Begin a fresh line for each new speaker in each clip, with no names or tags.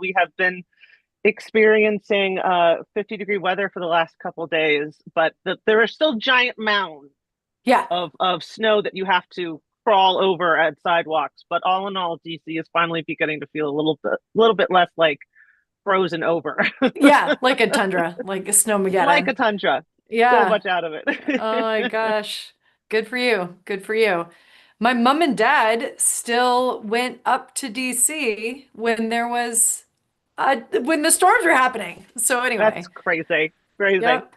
We have been experiencing 50-degree weather for the last couple of days, but there are still giant mounds
Yeah.
of snow that you have to crawl over at sidewalks. But all in all, DC is finally beginning to feel a little bit less like frozen over,
Yeah, like a tundra, like a
like a
snowmageddon.
tundra. So
Yeah.
much out of
Oh my
it.
gosh. Good for you. Good for you. My mom and dad still went up to DC when there was when the storms were happening. So
That's
anyway,
crazy, crazy.
yep.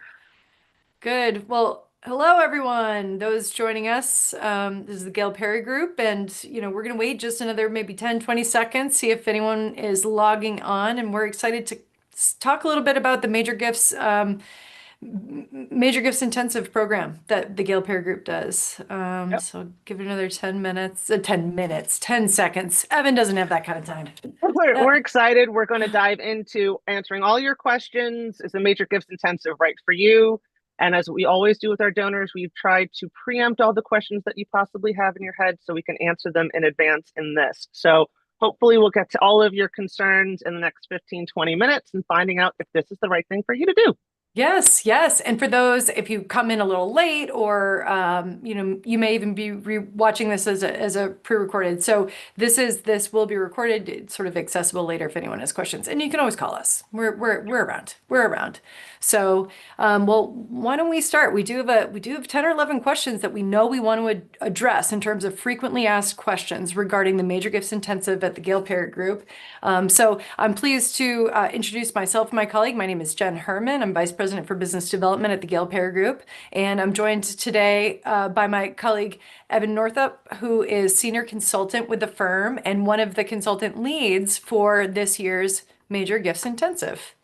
Good. Well, hello everyone. Those joining us. This is the Gail Perry group, and we're gonna wait just another maybe 10, 20 seconds, see if anyone is logging on, and we're excited to talk a little bit about the Major Gifts Intensive program that the Gail Pair Group does.
Yep.
So give it another 10 minutes, 10 minutes, 10 seconds. Evan doesn't have that kind of time.
We're,
Uh,
we're excited. We're going to dive into answering all your questions. Is the Major Gifts Intensive right for you? And as we always do with our donors, we've tried to preempt all the questions that you possibly have in your head so we can answer them in advance in this. So hopefully we'll get to all of your concerns in the next 15, 20 minutes and finding out if this is the right thing for you to do.
Yes, yes. And for those, if you come in a little late or you may even be watching this as a pre-recorded. So this will be recorded. It's sort of accessible later if anyone has questions. And you can always call us. We're around. We're around. So well, why don't we start? We do have 10 or 11 questions that we know we want to address in terms of frequently asked questions regarding the Major Gifts Intensive at the Gail Parrott Group. So I'm pleased to introduce myself and my colleague. My name is Jen Herrmann. I'm Vice President for Business Development at the Gail Pair Group. And I'm joined today by my colleague, Evan Northup, who is Senior Consultant with the firm and one of the consultant leads for this year's Major Gifts Intensive.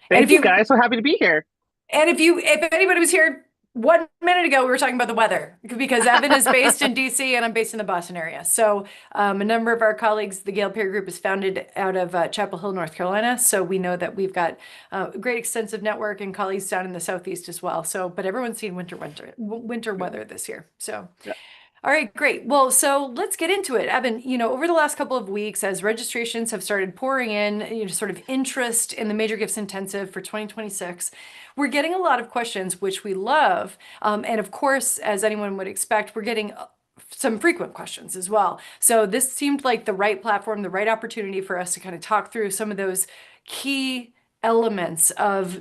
And
Thank you guys. So happy to be here.
if anybody was here 1 minute ago, we were talking about the weather because Evan is based in DC and I'm based in the Boston area. So a number of our colleagues, the Gale Peer Group is founded out of Chapel Hill, North Carolina. So we know that we've got a great extensive network and colleagues down in the Southeast as well. So, but everyone's seen winter weather this year. So.
Yeah.
All right, great. Well, so let's get into it. Evan, over the last couple of weeks, as registrations have started pouring in, sort of interest in the Major Gifts Intensive for 2026, we're getting a lot of questions, which we love. And of course, as anyone would expect, we're getting some frequent questions as well. So this seemed like the right platform, the right opportunity for us to kind of talk through some of those key elements of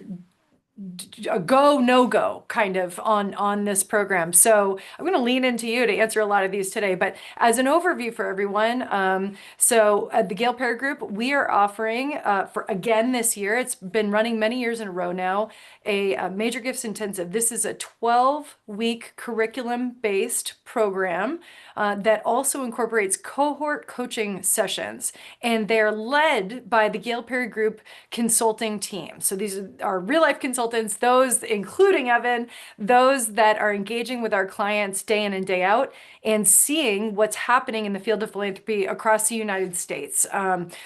a go no go kind of on this program. So I'm going to lean into you to answer a lot of these today. But as an overview for everyone, so at the Gale Pair Group, we are offering for again this year. It's been running many years in a row now. A Major Gifts Intensive. This is a 12-week curriculum-based program that also incorporates cohort coaching sessions, and they're led by the Gale Perry Group consulting team. So these are real-life consultants, those including Evan, those that are engaging with our clients day in and day out and seeing what's happening in the field of philanthropy across the United States.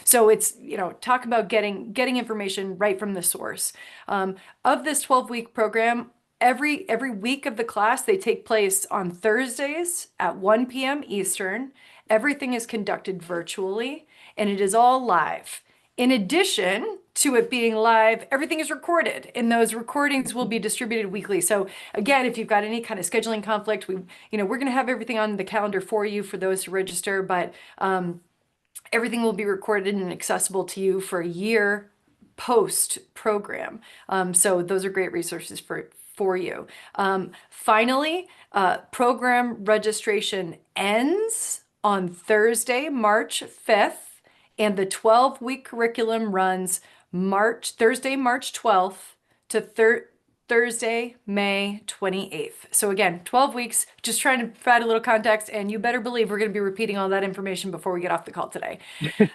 So it's, talk about getting information right from the source. Of this 12-week program, every week of the class, they take place on Thursdays at 1 p.m. Eastern. Everything is conducted virtually, and it is all live. In addition to it being live, everything is recorded, and those recordings will be distributed weekly. So again, if you've got any kind of scheduling conflict, we're going to have everything on the calendar for you for those to register, but everything will be recorded and accessible to you for a year post program. So those are great resources for you. Finally, program registration ends on Thursday, March 5th, and the 12-week curriculum runs Thursday, March 12th to Thursday, May 28th. So again, 12 weeks, just trying to provide a little context, and you better believe we're going to be repeating all that information before we get off the call today.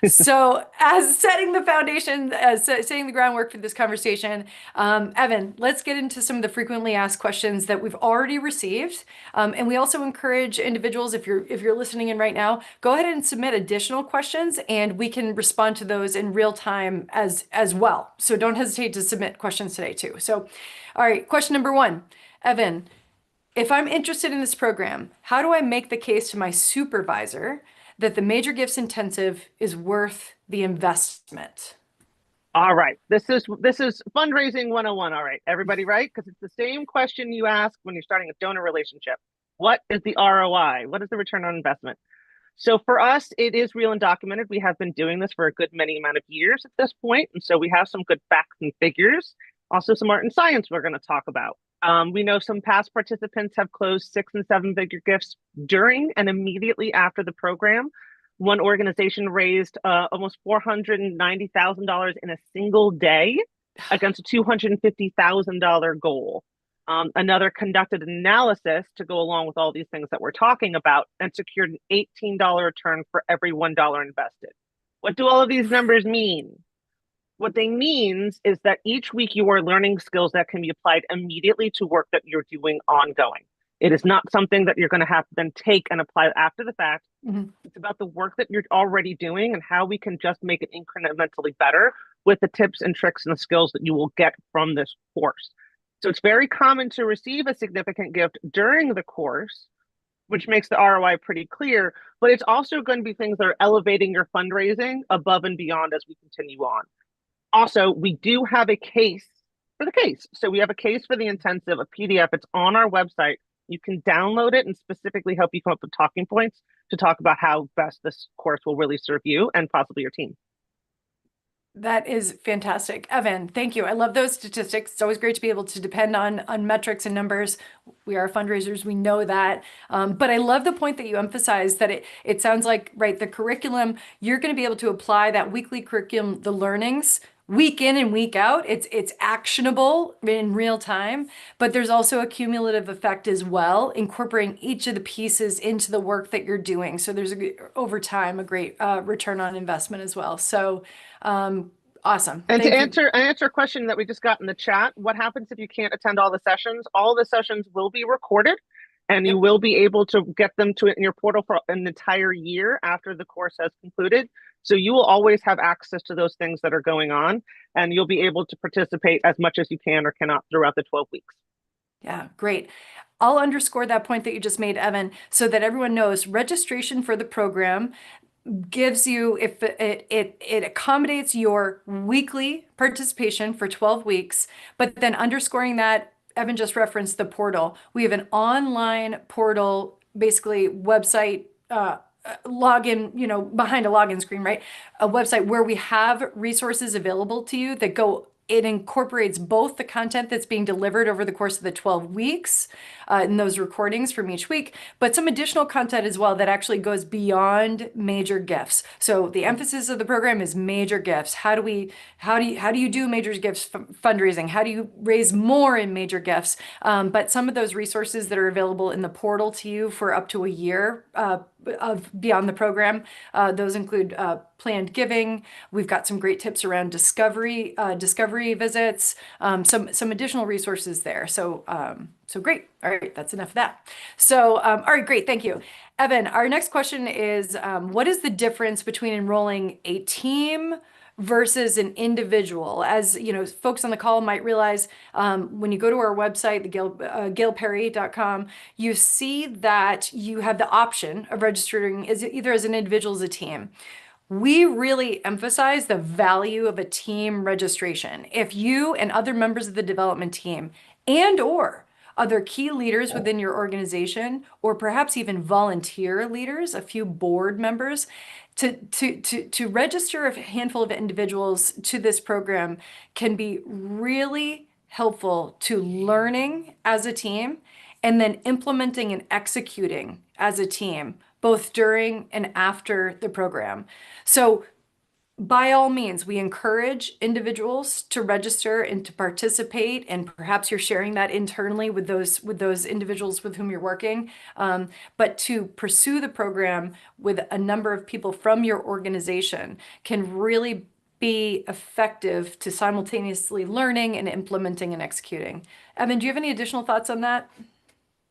So as setting the foundation, as setting the groundwork for this conversation, Evan, let's get into some of the frequently asked questions that we've already received. And we also encourage individuals, if you're listening in right now, go ahead and submit additional questions and we can respond to those in real time as well. So don't hesitate to submit questions today too. So, all right, question number one, Evan, if I'm interested in this program, how do I make the case to my supervisor that the Major Gifts Intensive is worth the investment?
All right. This is fundraising 101. All right. Everybody right? Because it's the same question you ask when you're starting a donor relationship. What is the ROI? What is the return on investment? So for us, it is real and documented. We have been doing this for a good many amount of years at this point, and so we have some good facts and figures. Also, some art and science we're going to talk about. We know some past participants have closed 6 and 7 figure gifts during and immediately after the program. One organization raised almost $490,000 in a single day against a $250,000 goal. Another conducted an analysis to go along with all these things that we're talking about and secured an $18 return for every $1 invested. What do all of these numbers mean? What they means is that each week you are learning skills that can be applied immediately to work that you're doing ongoing. It is not something that you're going to have to then take and apply after the fact.
Mhm.
It's about the work that you're already doing and how we can just make it incrementally better with the tips and tricks and the skills that you will get from this course. So it's very common to receive a significant gift during the course, which makes the ROI pretty clear, but it's also going to be things that are elevating your fundraising above and beyond as we continue on. Also, we do have a case for the case. So we have a case for the intensive, a PDF. It's on our website. You can download it and specifically help you come up with talking points to talk about how best this course will really serve you and possibly your team.
That is fantastic. Evan, thank you. I love those statistics. It's always great to be able to depend on metrics and numbers. We are fundraisers, we know that. But I love the point that you emphasized that it sounds like, right, the curriculum, you're going to be able to apply that weekly curriculum, the learnings, week in and week out. It's actionable in real time, but there's also a cumulative effect as well, incorporating each of the pieces into the work that you're doing. So there's over time a great return on investment as well. So awesome.
And to
Thank you.
answer a question that we just got in the chat, what happens if you can't attend all the sessions? All the sessions will be recorded and you
Yep.
will be able to get them to it in your portal for an entire year after the course has concluded. So you will always have access to those things that are going on and you'll be able to participate as much as you can or cannot throughout the 12 weeks.
Yeah, great. I'll underscore that point that you just made, Evan, so that everyone knows registration for the program gives you, if it accommodates your weekly participation for 12 weeks, but then underscoring that, Evan just referenced the portal. We have an online portal, basically website, login, behind a login screen, right? A website where we have resources available to you that go, it incorporates both the content that's being delivered over the course of the 12 weeks in those recordings from each week, but some additional content as well that actually goes beyond major gifts. So the emphasis of the program is major gifts. How do you do major gifts fundraising? How do you raise more in major gifts? But some of those resources that are available in the portal to you for up to a year of beyond the program, those include planned giving. We've got some great tips around discovery visits, some additional resources there. So great. All right, that's enough of that. So all right, great. Thank you, Evan. Our next question is, what is the difference between enrolling a team versus an individual? As you know, folks on the call might realize, when you go to our website, the gailperry.com, you see that you have the option of registering as either as an individual as a team. We really emphasize the value of a team registration. If you and other members of the development team or other key leaders within your organization, or perhaps even volunteer leaders, a few board members, to register a handful of individuals to this program can be really helpful to learning as a team and then implementing and executing as a team, both during and after the program. So by all means, we encourage individuals to register and to participate, and perhaps you're sharing that internally with those individuals with whom you're working. But to pursue the program with a number of people from your organization can really be effective to simultaneously learning and implementing and executing. Evan, do you have any additional thoughts on that?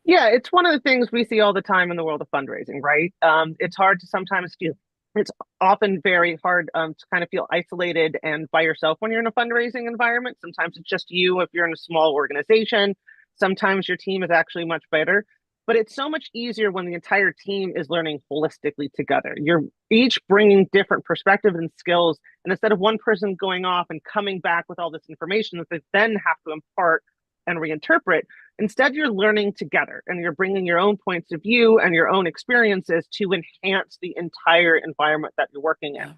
Yeah, it's one of the things we see all the time in the world of fundraising, right? It's hard to sometimes feel, it's often very hard to kind of feel isolated and by yourself when you're in a fundraising environment. Sometimes it's just you if you're in a small organization. Sometimes your team is actually much better. but it's so much easier when the entire team is learning holistically together. You're each bringing different perspectives and skills, and instead of one person going off and coming back with all this information that they then have to impart and reinterpret, instead you're learning together and you're bringing your own points of view and your own experiences to enhance the entire environment that you're working in.
Yeah,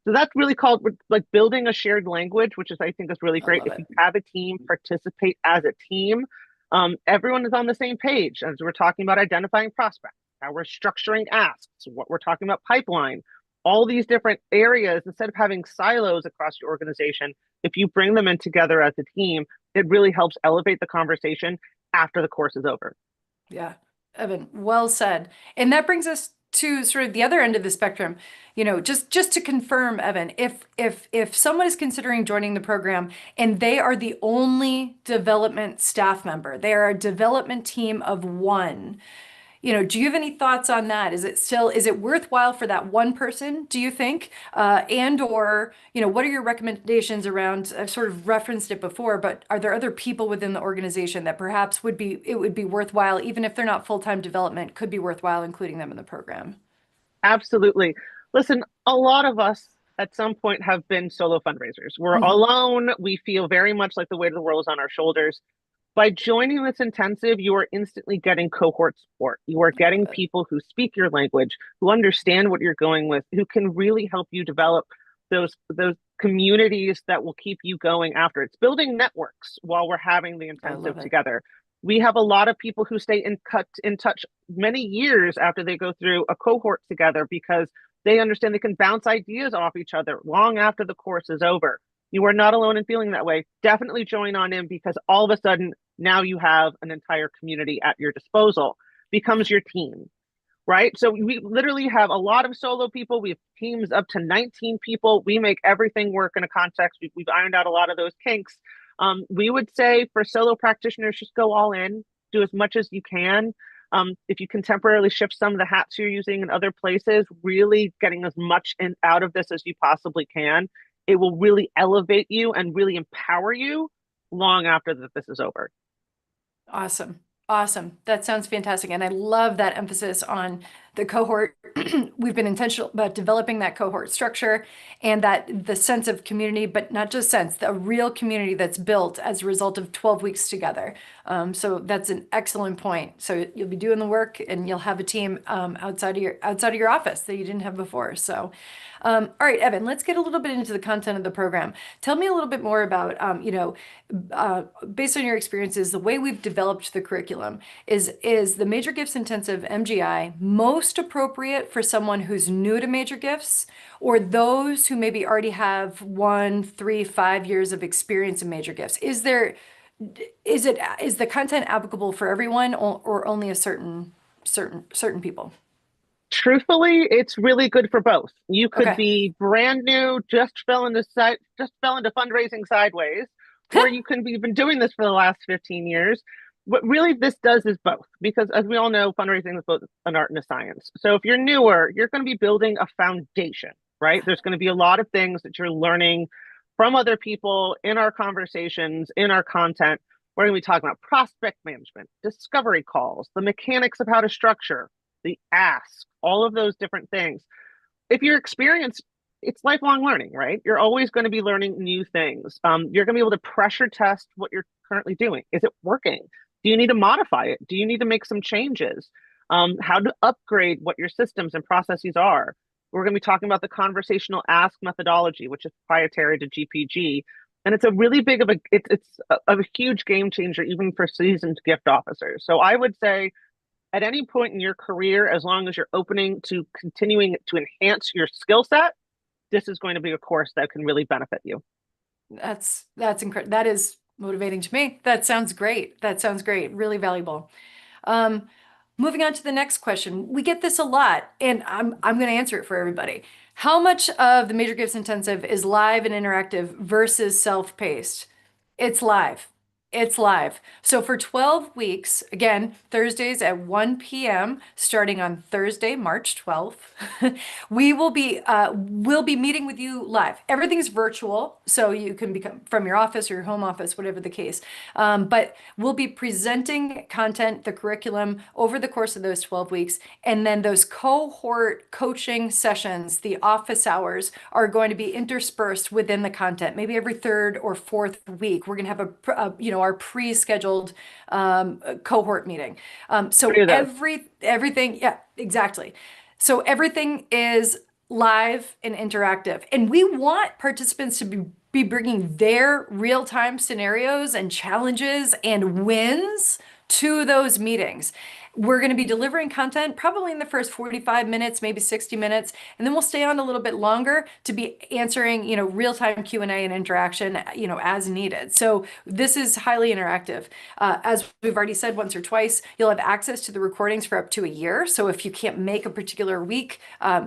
So that's really called like building a shared language, which is I think is really
I
great.
love
If
it.
you have a team participate as a team, everyone is on the same page as we're talking about identifying prospects, how we're structuring asks, what we're talking about pipeline, all these different areas. Instead of having silos across your organization, if you bring them in together as a team, it really helps elevate the conversation after the course is over.
Yeah, Evan, well said. And that brings us to sort of the other end of the spectrum. Just to confirm, Evan, if someone is considering joining the program and they are the only development staff member, they are a development team of one. Do you have any thoughts on that? Is it worthwhile for that one person, do you think? And or, what are your recommendations around, I've sort of referenced it before, but are there other people within the organization that perhaps it would be worthwhile, even if they're not full-time development, could be worthwhile including them in the program?
Absolutely. Listen, a lot of us at some point have been solo fundraisers. We're
Mhm.
alone. We feel very much like the weight of the world is on our shoulders. By joining this intensive, you are instantly getting cohort support. You are
I love
getting
it.
people who speak your language, who understand what you're going with, who can really help you develop those communities that will keep you going after. It's building networks while we're having the
I
intensive
love it.
together. We have a lot of people who stay in touch many years after they go through a cohort together because they understand they can bounce ideas off each other long after the course is over. You are not alone in feeling that way. Definitely join on in because all of a sudden now you have an entire community at your disposal, becomes your team, right? So we literally have a lot of solo people. We have teams up to 19 people. We make everything work in a context. We've ironed out a lot of those kinks. We would say for solo practitioners, just go all in, do as much as you can. If you can temporarily shift some of the hats you're using in other places, really getting as much out of this as you possibly can, it will really elevate you and really empower you long after that this is over.
Awesome. Awesome. That sounds fantastic. And I love that emphasis on the cohort. We've been intentional about developing that cohort structure and that the sense of community, but not just sense, the real community that's built as a result of 12 weeks together. So that's an excellent point. So you'll be doing the work and you'll have a team outside of your office that you didn't have before. So all right, Evan, let's get a little bit into the content of the program. Tell me a little bit more about, based on your experiences, the way we've developed the curriculum is the Major Gifts Intensive MGI most appropriate for someone who's new to major gifts or those who maybe already have 1, 3, 5 years of experience in major gifts? Is the content applicable for everyone or only a certain people?
Truthfully, it's really good for both. You could
Okay.
be brand new, just fell into fundraising sideways, or you can be been doing this for the last 15 years. What really this does is both, because as we all know, fundraising is both an art and a science. So if you're newer, you're going to be building a foundation, right? There's going to be a lot of things that you're learning from other people in our conversations, in our content. We're going to be talking about prospect management, discovery calls, the mechanics of how to structure, the ask, all of those different things. If you're experienced, it's lifelong learning, right? You're always going to be learning new things. You're going to be able to pressure test what you're currently doing. Is it working? Do you need to modify it? Do you need to make some changes? How to upgrade what your systems and processes are. We're going to be talking about the conversational ask methodology, which is proprietary to GPG. And it's a really big of a huge game changer, even for seasoned gift officers. So I would say at any point in your career, as long as you're opening to continuing to enhance your skill set, this is going to be a course that can really benefit you.
That's incredible. That is motivating to me. That sounds great. That sounds great. Really valuable. Um, Moving on to the next question. We get this a lot, and I'm going to answer it for everybody. How much of the Major Gifts Intensive is live and interactive versus self-paced? It's live. It's live. So for 12 weeks, again, Thursdays at 1 p.m., starting on Thursday, March 12th, we'll be meeting with you live. Everything's virtual, so you can become from your office or your home office, whatever the case. But we'll be presenting content, the curriculum over the course of those 12 weeks. And then those cohort coaching sessions, the office hours, are going to be interspersed within the content. Maybe every third or fourth week, we're going to have our pre-scheduled cohort meeting.
Three
So
of those.
everything, yeah, exactly. So everything is live and interactive, and we want participants to be bringing their real-time scenarios and challenges and wins to those meetings. We're going to be delivering content probably in the first 45 minutes, maybe 60 minutes, and then we'll stay on a little bit longer to be answering, real-time Q&A and interaction, as needed. So this is highly interactive. As we've already said once or twice, you'll have access to the recordings for up to a year. So if you can't make a particular week,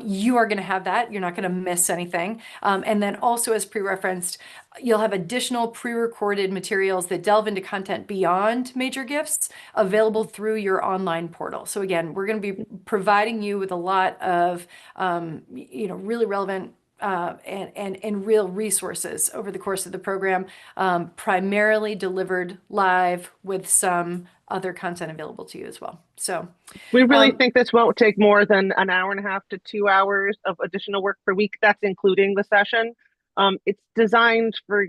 you are going to have that. You're not going to miss anything. And then also, as pre-referenced, you'll have additional pre-recorded materials that delve into content beyond major gifts available through your online portal. So again, we're going to be providing you with a lot of, really relevant and real resources over the course of the program, primarily delivered live with some other content available to you as well. So,
We really
um,
think this won't take more than an hour and a half to 2 hours of additional work per week. That's including the session. It's designed for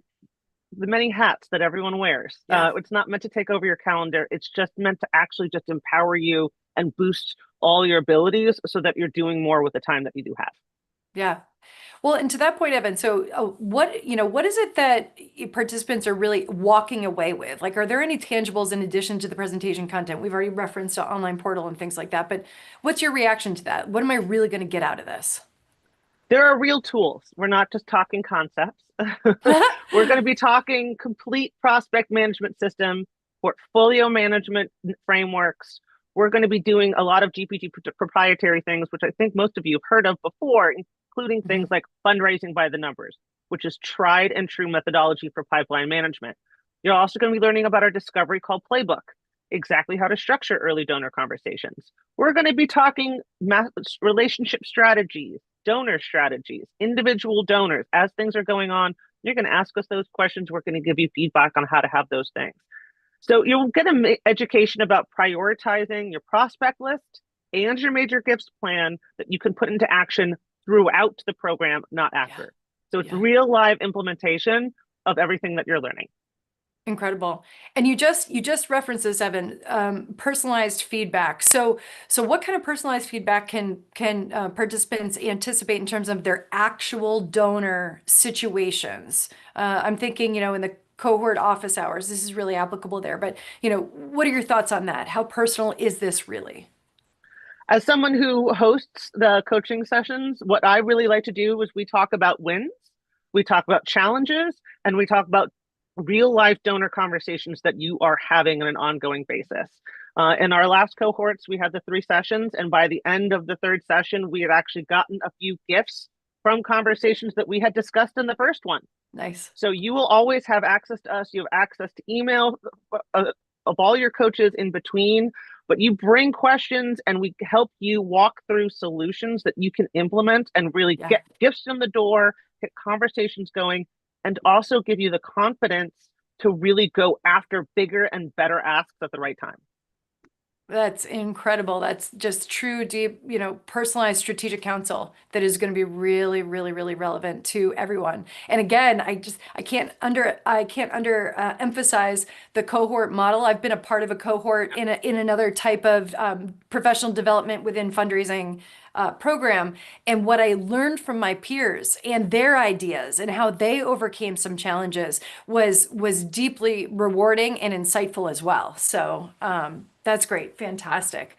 the many hats that everyone wears.
yeah.
It's not meant to take over your calendar. It's just meant to actually just empower you and boost all your abilities so that you're doing more with the time that you do have.
Yeah. Well, and to that point, Evan, so what is it that participants are really walking away with? Like, are there any tangibles in addition to the presentation content? We've already referenced the online portal and things like that, but what's your reaction to that? What am I really going to get out of this?
There are real tools. We're not just talking concepts. We're going to be talking complete prospect management system, portfolio management frameworks. We're going to be doing a lot of GPG proprietary things, which I think most of you have heard of before, including things
Mhm.
like fundraising by the numbers, which is tried and true methodology for pipeline management. You're also going to be learning about our discovery called Playbook, exactly how to structure early donor conversations. We're going to be talking relationship strategies, donor strategies, individual donors. As things are going on, you're going to ask us those questions. We're going to give you feedback on how to have those things. So you'll get an education about prioritizing your prospect list and your major gifts plan that you can put into action throughout the program, not
Yeah.
after. So it's
Yeah.
real live implementation of everything that you're learning.
Incredible. And you just referenced this, Evan, personalized feedback. So what kind of personalized feedback can participants anticipate in terms of their actual donor situations? I'm thinking, in the cohort office hours, this is really applicable there. But, what are your thoughts on that? How personal is this really?
As someone who hosts the coaching sessions, what I really like to do is we talk about wins, we talk about challenges, and we talk about real life donor conversations that you are having on an ongoing basis. In our last cohorts, we had the 3 sessions, and by the end of the third session, we had actually gotten a few gifts from conversations that we had discussed in the first one.
Nice.
So you will always have access to us. You have access to email of all your coaches in between, but you bring questions and we help you walk through solutions that you can implement and really
Yeah.
get gifts in the door, get conversations going, and also give you the confidence to really go after bigger and better asks at the right time.
That's incredible. That's just true, deep, personalized strategic counsel that is going to be really, really, really relevant to everyone. And again, I can't under emphasize the cohort model. I've been a part of a cohort in another type of professional development within fundraising program, and what I learned from my peers and their ideas and how they overcame some challenges was deeply rewarding and insightful as well. So that's great, fantastic.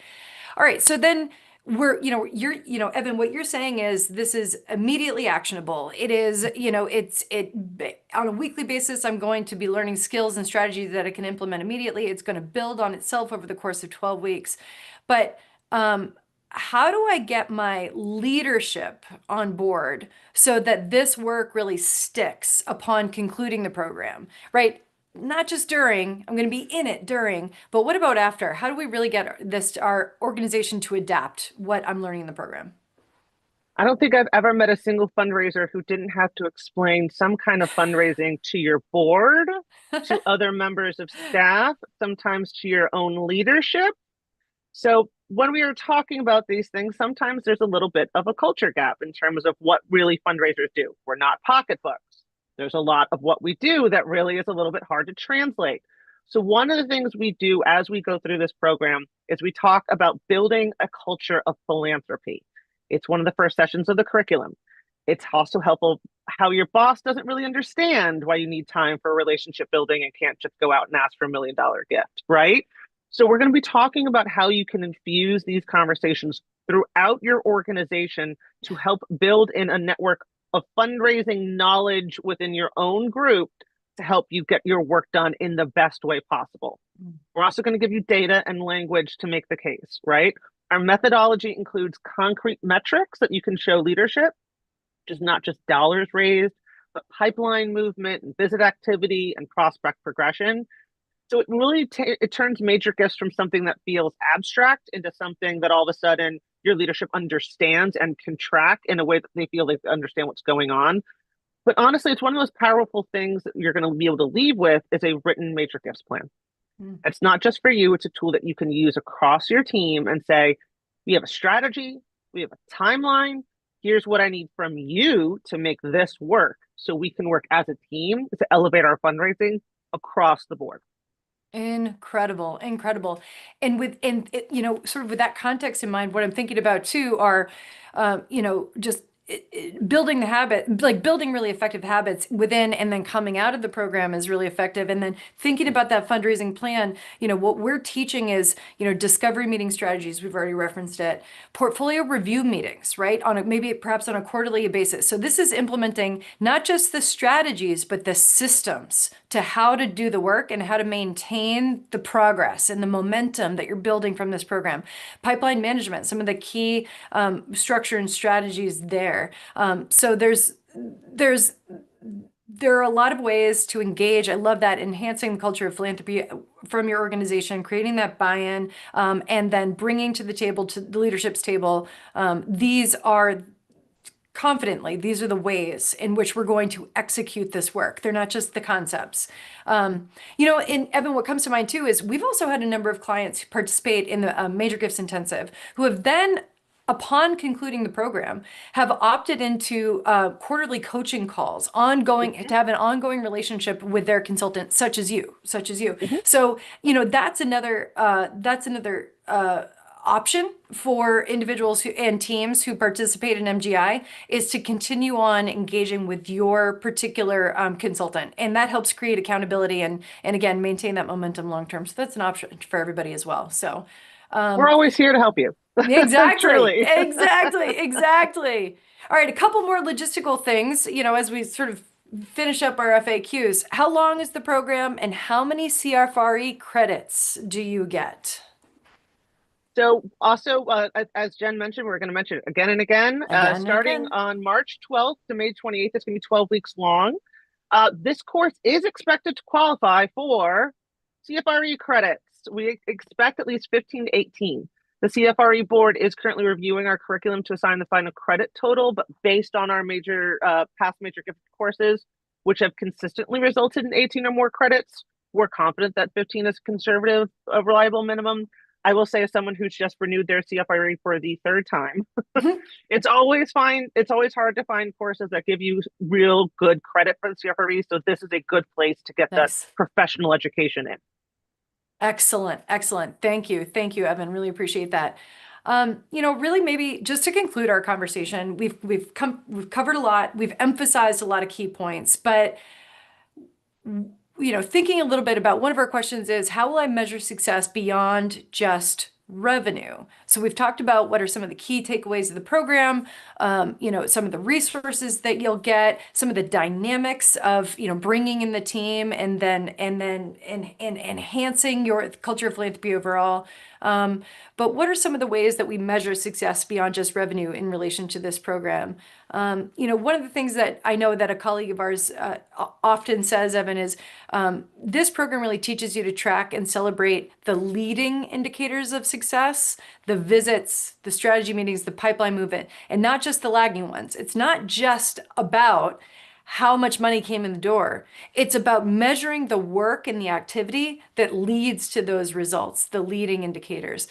All right, so then Evan, what you're saying is this is immediately actionable. It is, on a weekly basis, I'm going to be learning skills and strategies that I can implement immediately. It's going to build on itself over the course of 12 weeks. But how do I get my leadership on board so that this work really sticks upon concluding the program, right? not just during, I'm going to be in it during, but what about after? How do we really get our organization to adapt what I'm learning in the program?
I don't think I've ever met a single fundraiser who didn't have to explain some kind of fundraising to your board, to other members of staff, sometimes to your own leadership. So when we are talking about these things, sometimes there's a little bit of a culture gap in terms of what really fundraisers do. We're not pocketbooks. There's a lot of what we do that really is a little bit hard to translate. So one of the things we do as we go through this program is we talk about building a culture of philanthropy. It's one of the first sessions of the curriculum. It's also helpful how your boss doesn't really understand why you need time for relationship building and can't just go out and ask for $1 million gift, right? So we're going to be talking about how you can infuse these conversations throughout your organization to help build in a network of fundraising knowledge within your own group to help you get your work done in the best way possible. We're also going to give you data and language to make the case, right? Our methodology includes concrete metrics that you can show leadership, which is not just dollars raised, but pipeline movement and visit activity and prospect progression. So it really it turns major gifts from something that feels abstract into something that all of a sudden your leadership understands and can track in a way that they feel they understand what's going on. But honestly, it's one of the most powerful things that you're going to be able to leave with is a written major gifts plan.
Mm.
It's not just for you, it's a tool that you can use across your team and say, we have a strategy, we have a timeline. Here's what I need from you to make this work so we can work as a team to elevate our fundraising across the board.
Incredible, incredible. Sort of with that context in mind, what I'm thinking about too are, just building the habit, like building really effective habits within and then coming out of the program is really effective. And then thinking about that fundraising plan, what we're teaching is, discovery meeting strategies. We've already referenced it. Portfolio review meetings, right? Maybe perhaps on a quarterly basis. So this is implementing not just the strategies, but the systems to how to do the work and how to maintain the progress and the momentum that you're building from this program. Pipeline management, some of the key structure and strategies there. So there are a lot of ways to engage. I love that, enhancing the culture of philanthropy from your organization, creating that buy-in, and then bringing to the table, to the leadership's table. These are the ways in which we're going to execute this work. They're not just the concepts. And Evan, what comes to mind too is we've also had a number of clients participate in the Major Gifts Intensive who have then, upon concluding the program, have opted into quarterly coaching calls, to have an ongoing relationship with their consultant, such as you.
Mm-hmm.
So, that's another option for individuals and teams who participate in MGI is to continue on engaging with your particular consultant. And that helps create accountability and again, maintain that momentum long term. So that's an option for everybody as well. So
we're always here to help you.
exactly,
Truly.
exactly. All right, a couple more logistical things, as we sort of finish up our FAQs. How long is the program and how many CFRE credits do you get?
So also, as Jen mentioned, we're going to mention it again and again, starting
Again.
on March 12th to May 28th. It's going to be 12 weeks long. This course is expected to qualify for CFRE credits. We expect at least 15 to 18. The CFRE board is currently reviewing our curriculum to assign the final credit total, but based on our past major gift courses, which have consistently resulted in 18 or more credits, we're confident that 15 is conservative, a reliable minimum. I will say, as someone who's just renewed their CFRE for the third time, it's always hard to find courses that give you real good credit for the CFRE. So this is a good place to get
Nice.
the professional education in.
Excellent. Thank you, Evan. Really appreciate that. Really maybe just to conclude our conversation, we've covered a lot, we've emphasized a lot of key points, but thinking a little bit about one of our questions is, how will I measure success beyond just revenue? So we've talked about what are some of the key takeaways of the program, some of the resources that you'll get, some of the dynamics of, bringing in the team and then enhancing your culture of philanthropy overall. But what are some of the ways that we measure success beyond just revenue in relation to this program? One of the things that I know that a colleague of ours often says, Evan, is this program really teaches you to track and celebrate the leading indicators of success, the visits, the strategy meetings, the pipeline movement, and not just the lagging ones. It's not just about how much money came in the door. It's about measuring the work and the activity that leads to those results, the leading indicators.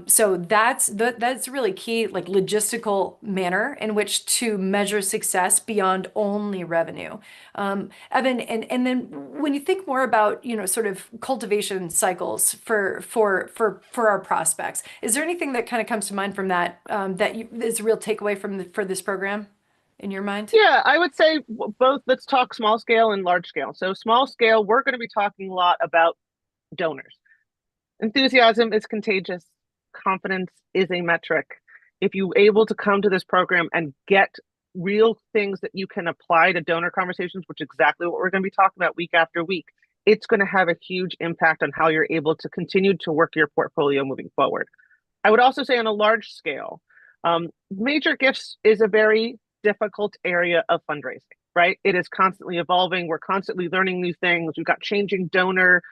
So that's really key, like logistical manner in which to measure success beyond only revenue. Evan, and then when you think more about, sort of cultivation cycles for our prospects, is there anything that kind of comes to mind from that is a real takeaway for this program in your mind?
Yeah, I would say both. Let's talk small scale and large scale. So, small scale, we're going to be talking a lot about donors. Enthusiasm is contagious. Confidence is a metric. If you're able to come to this program and get real things that you can apply to donor conversations, which is exactly what we're going to be talking about week after week, it's going to have a huge impact on how you're able to continue to work your portfolio moving forward. I would also say on a large scale, major gifts is a very difficult area of fundraising, right? It is constantly evolving. We're constantly learning new things. We've got changing donor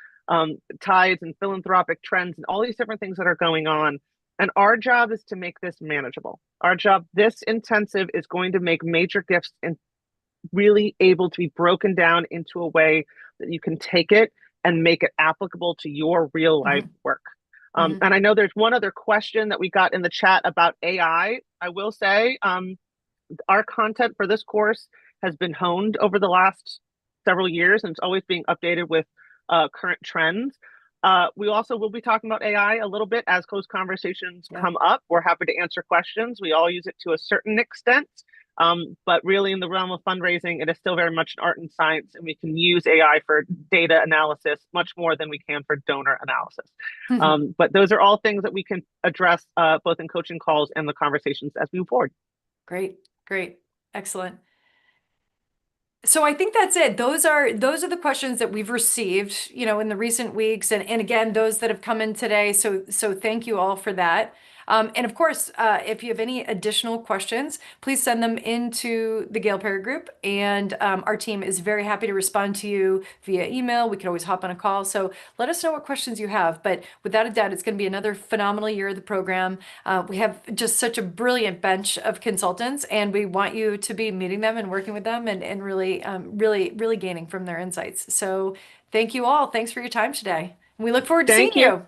tides and philanthropic trends and all these different things that are going on. And our job is to make this manageable. Our job, this intensive, is going to make major gifts and really able to be broken down into a way that you can take it and make it applicable to your real life
Mhm.
work.
Mhm.
And I know there's one other question that we got in the chat about AI. I will say our content for this course has been honed over the last several years, and it's always being updated with current trends. We also will be talking about AI a little bit as close conversations
Yeah.
come up. We're happy to answer questions. We all use it to a certain extent. But really, in the realm of fundraising, it is still very much an art and science, and we can use AI for data analysis much more than we can for donor analysis. But those are all things that we can address both in coaching calls and the conversations as we move forward.
Great, great, excellent. So I think that's it. Those are the questions that we've received, in the recent weeks, and again, those that have come in today. So thank you all for that. And of course, if you have any additional questions, please send them into the Gail Perry group, and our team is very happy to respond to you via email. We can always hop on a call. So let us know what questions you have. But without a doubt, it's going to be another phenomenal year of the program. We have just such a brilliant bench of consultants, and we want you to be meeting them and working with them and really gaining from their insights. So thank you all. Thanks for your time today. We look forward to seeing
Thank you.
you.